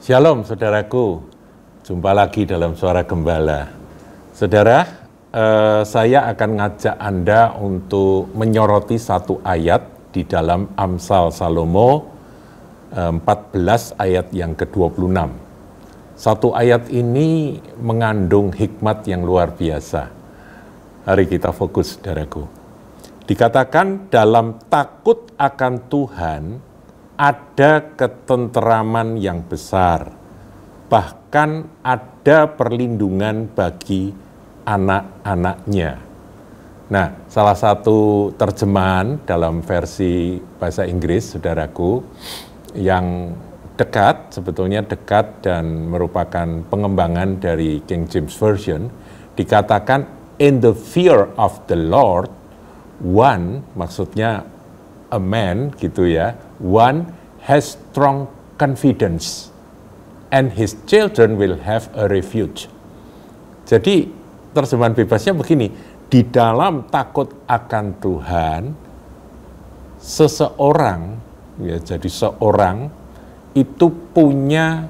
Shalom saudaraku, jumpa lagi dalam Suara Gembala. Saudara, saya akan ngajak Anda untuk menyoroti satu ayat di dalam Amsal Salomo 14 ayat yang ke-26. Satu ayat ini mengandung hikmat yang luar biasa. Hari kita fokus, saudaraku. Dikatakan dalam takut akan Tuhan, ada ketenteraman yang besar, bahkan ada perlindungan bagi anak-anaknya. Nah, salah satu terjemahan dalam versi bahasa Inggris, saudaraku, yang dekat, sebetulnya dekat dan merupakan pengembangan dari King James Version, dikatakan, in the fear of the Lord, one, maksudnya a man, gitu ya, one has strong confidence and his children will have a refuge. Jadi terjemahan bebasnya begini, di dalam takut akan Tuhan, seseorang, ya jadi seorang itu punya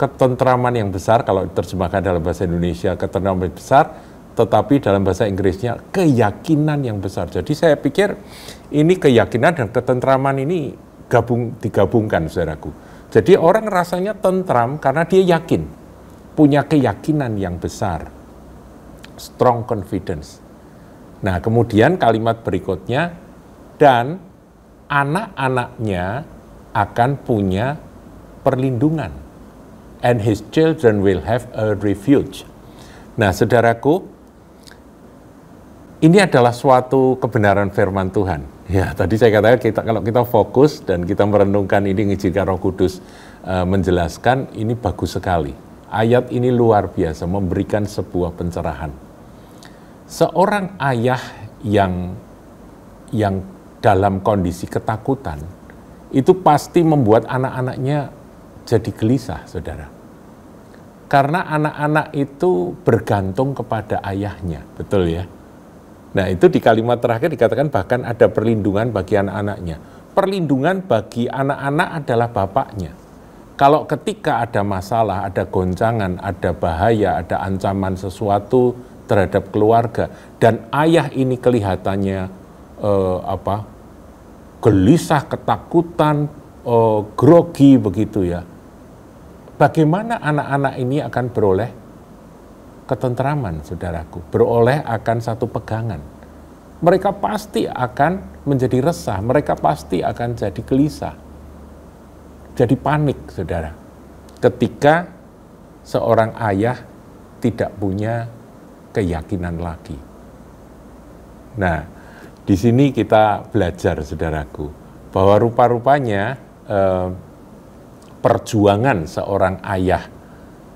ketentraman yang besar, kalau diterjemahkan dalam bahasa Indonesia ketentraman besar, tetapi dalam bahasa Inggrisnya keyakinan yang besar. Jadi saya pikir ini keyakinan dan ketentraman ini digabungkan, saudaraku. Jadi orang rasanya tentram karena dia yakin, punya keyakinan yang besar, strong confidence. Nah, kemudian kalimat berikutnya, dan anak-anaknya akan punya perlindungan, and his children will have a refuge. Nah, saudaraku, ini adalah suatu kebenaran firman Tuhan. Ya, tadi saya katakan kalau kita fokus dan kita merenungkan ini, mengizinkan Roh Kudus menjelaskan, ini bagus sekali. Ayat ini luar biasa, memberikan sebuah pencerahan. Seorang ayah yang dalam kondisi ketakutan, itu pasti membuat anak-anaknya jadi gelisah, saudara. Karena anak-anak itu bergantung kepada ayahnya, betul ya? Nah, itu di kalimat terakhir dikatakan bahkan ada perlindungan bagi anak-anaknya. Perlindungan bagi anak-anak adalah bapaknya. Kalau ketika ada masalah, ada goncangan, ada bahaya, ada ancaman sesuatu terhadap keluarga, dan ayah ini kelihatannya gelisah, ketakutan, grogi begitu ya. Bagaimana anak-anak ini akan beroleh ketenteraman, saudaraku, beroleh akan satu pegangan. Mereka pasti akan menjadi resah, mereka pasti akan jadi gelisah, jadi panik, saudara. Ketika seorang ayah tidak punya keyakinan lagi. Nah, di sini kita belajar, saudaraku, bahwa rupa-rupanya perjuangan seorang ayah,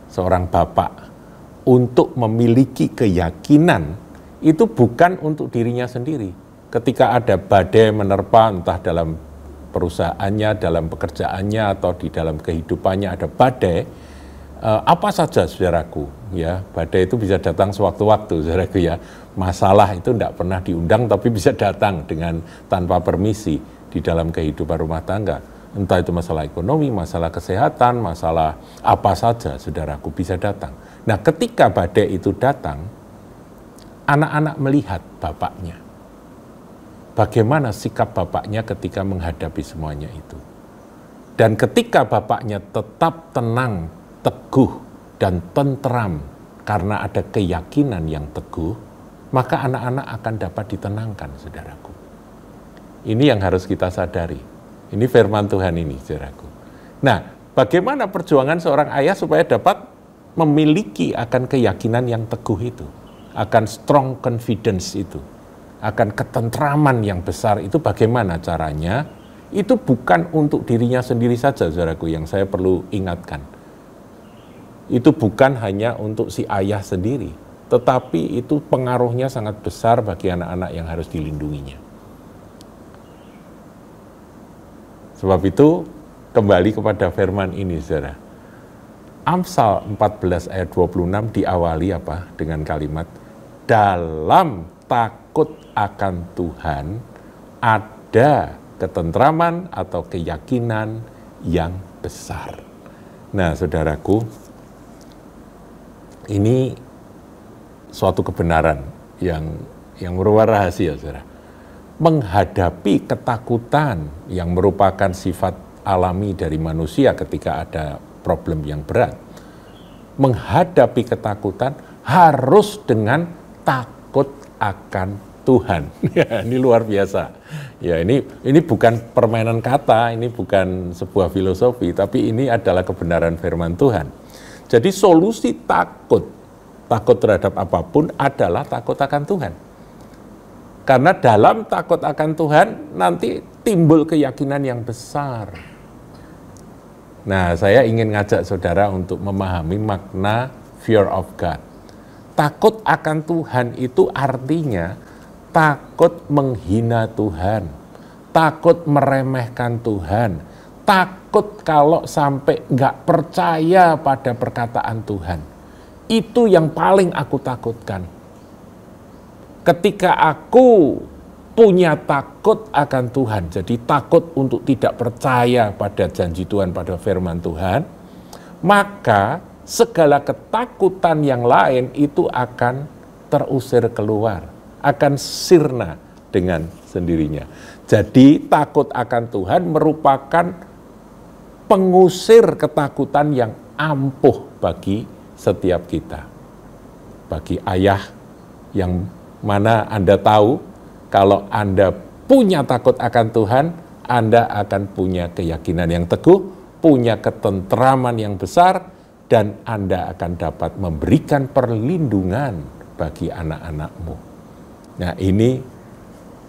seorang bapak, untuk memiliki keyakinan itu bukan untuk dirinya sendiri. Ketika ada badai menerpa, entah dalam perusahaannya, dalam pekerjaannya, atau di dalam kehidupannya ada badai, apa saja, saudaraku, ya, badai itu bisa datang sewaktu-waktu, saudaraku ya. Masalah itu tidak pernah diundang, tapi bisa datang dengan tanpa permisi di dalam kehidupan rumah tangga. Entah itu masalah ekonomi, masalah kesehatan, masalah apa saja, saudaraku, bisa datang. Nah, ketika badai itu datang, anak-anak melihat bapaknya. Bagaimana sikap bapaknya ketika menghadapi semuanya itu. Dan ketika bapaknya tetap tenang, teguh, dan tentram karena ada keyakinan yang teguh, maka anak-anak akan dapat ditenangkan, saudaraku. Ini yang harus kita sadari. Ini firman Tuhan ini, saudaraku. Nah, bagaimana perjuangan seorang ayah supaya dapat memiliki akan keyakinan yang teguh itu, akan strong confidence itu, akan ketentraman yang besar itu, bagaimana caranya? Itu bukan untuk dirinya sendiri saja, saudaraku, yang saya perlu ingatkan. Itu bukan hanya untuk si ayah sendiri, tetapi itu pengaruhnya sangat besar bagi anak-anak yang harus dilindunginya. Sebab itu, kembali kepada firman ini, saudara. Amsal 14 ayat 26 diawali apa? Dengan kalimat, dalam takut akan Tuhan ada ketentraman atau keyakinan yang besar. Nah, saudaraku, ini suatu kebenaran yang merupakan rahasia, saudara. Menghadapi ketakutan yang merupakan sifat alami dari manusia ketika ada problem yang berat. Menghadapi ketakutan harus dengan takut akan Tuhan. Ya, ini luar biasa. Ya, ini bukan permainan kata, ini bukan sebuah filosofi, tapi ini adalah kebenaran firman Tuhan. Jadi solusi takut terhadap apapun adalah takut akan Tuhan. Karena dalam takut akan Tuhan nanti timbul keyakinan yang besar. Nah, saya ingin ngajak saudara untuk memahami makna fear of God. Takut akan Tuhan itu artinya takut menghina Tuhan, takut meremehkan Tuhan, takut kalau sampai nggak percaya pada perkataan Tuhan. Itu yang paling aku takutkan. Ketika aku punya takut akan Tuhan, jadi takut untuk tidak percaya pada janji Tuhan, pada firman Tuhan, maka segala ketakutan yang lain itu akan terusir keluar, akan sirna dengan sendirinya. Jadi takut akan Tuhan merupakan pengusir ketakutan yang ampuh bagi setiap kita. Bagi ayah yang mana Anda tahu, kalau Anda punya takut akan Tuhan, Anda akan punya keyakinan yang teguh, punya ketentraman yang besar, dan Anda akan dapat memberikan perlindungan bagi anak-anakmu. Nah, ini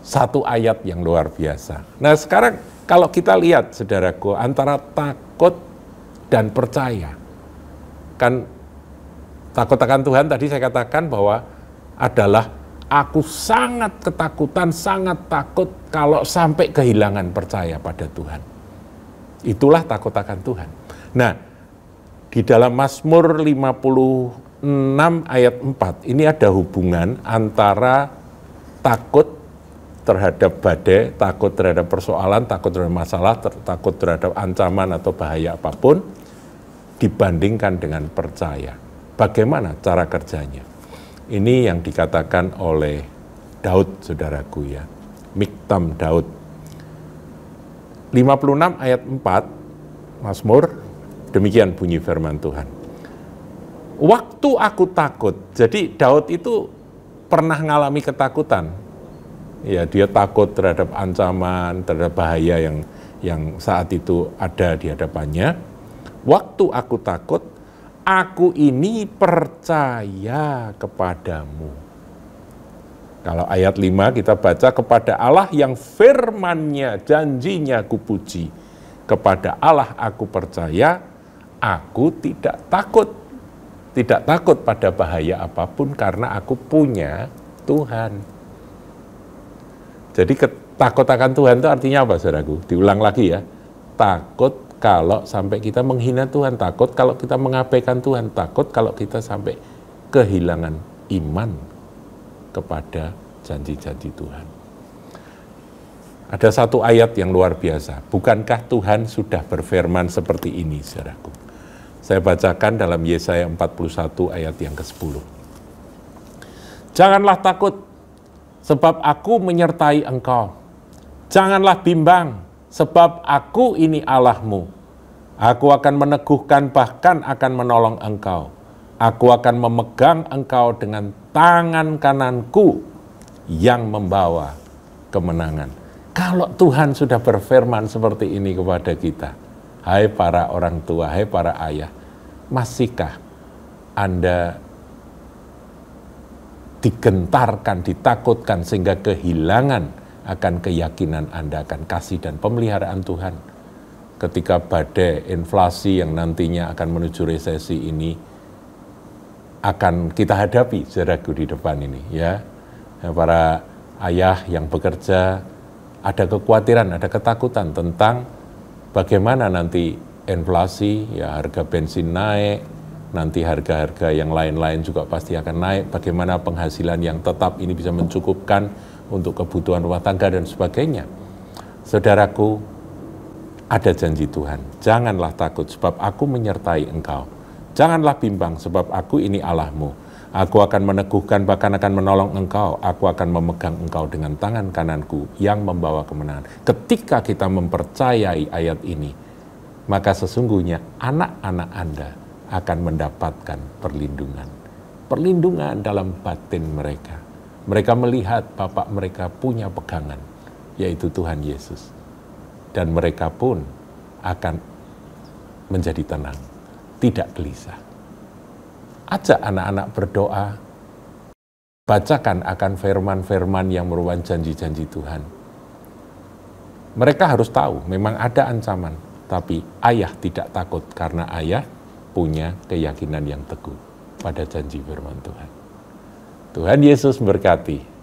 satu ayat yang luar biasa. Nah, sekarang kalau kita lihat, saudaraku, antara takut dan percaya. Kan takut akan Tuhan tadi saya katakan bahwa adalah aku sangat ketakutan, sangat takut kalau sampai kehilangan percaya pada Tuhan. Itulah takut akan Tuhan. Nah, di dalam Mazmur 56 ayat 4, ini ada hubungan antara takut terhadap badai, takut terhadap persoalan, takut terhadap masalah, takut terhadap ancaman atau bahaya apapun, dibandingkan dengan percaya. Bagaimana cara kerjanya? Ini yang dikatakan oleh Daud, saudaraku ya. Miktam Daud. 56 ayat 4, Mazmur, demikian bunyi firman Tuhan. Waktu aku takut, jadi Daud itu pernah mengalami ketakutan. Ya, dia takut terhadap ancaman, terhadap bahaya yang saat itu ada di hadapannya. Waktu aku takut, aku ini percaya kepadamu. Kalau ayat 5 kita baca, kepada Allah yang firman-Nya, janjinya kupuji. Kepada Allah aku percaya, aku tidak takut. Tidak takut pada bahaya apapun karena aku punya Tuhan. Jadi takut akan Tuhan itu artinya apa, saudaraku? Diulang lagi ya. Takut kalau sampai kita menghina Tuhan, takut kalau kita mengabaikan Tuhan, takut kalau kita sampai kehilangan iman kepada janji-janji Tuhan. Ada satu ayat yang luar biasa. Bukankah Tuhan sudah berfirman seperti ini, saudaraku? Saya bacakan dalam Yesaya 41 ayat yang ke-10. Janganlah takut, sebab aku menyertai engkau. Janganlah bimbang, sebab aku ini Allahmu. Aku akan meneguhkan, bahkan akan menolong engkau. Aku akan memegang engkau dengan tangan kananku yang membawa kemenangan. Kalau Tuhan sudah berfirman seperti ini kepada kita, hai para orang tua, hai para ayah, masihkah Anda digentarkan, ditakutkan sehingga kehilangan akan keyakinan Anda akan kasih dan pemeliharaan Tuhan? Ketika badai inflasi yang nantinya akan menuju resesi ini akan kita hadapi, saudaraku, di depan ini ya. Para ayah yang bekerja, ada kekhawatiran, ada ketakutan tentang bagaimana nanti inflasi, ya harga bensin naik, nanti harga-harga yang lain-lain juga pasti akan naik, bagaimana penghasilan yang tetap ini bisa mencukupkan untuk kebutuhan rumah tangga dan sebagainya. Saudaraku, ada janji Tuhan. Janganlah takut sebab aku menyertai engkau. Janganlah bimbang sebab aku ini Allahmu. Aku akan meneguhkan bahkan akan menolong engkau. Aku akan memegang engkau dengan tangan kananku yang membawa kemenangan. Ketika kita mempercayai ayat ini, maka sesungguhnya anak-anak Anda akan mendapatkan perlindungan. Perlindungan dalam batin mereka. Mereka melihat Bapak mereka punya pegangan, yaitu Tuhan Yesus. Dan mereka pun akan menjadi tenang, tidak gelisah. Ajak anak-anak berdoa, bacakan akan firman-firman yang merupakan janji-janji Tuhan. Mereka harus tahu, memang ada ancaman, tapi ayah tidak takut karena ayah punya keyakinan yang teguh pada janji firman Tuhan. Tuhan Yesus berkati.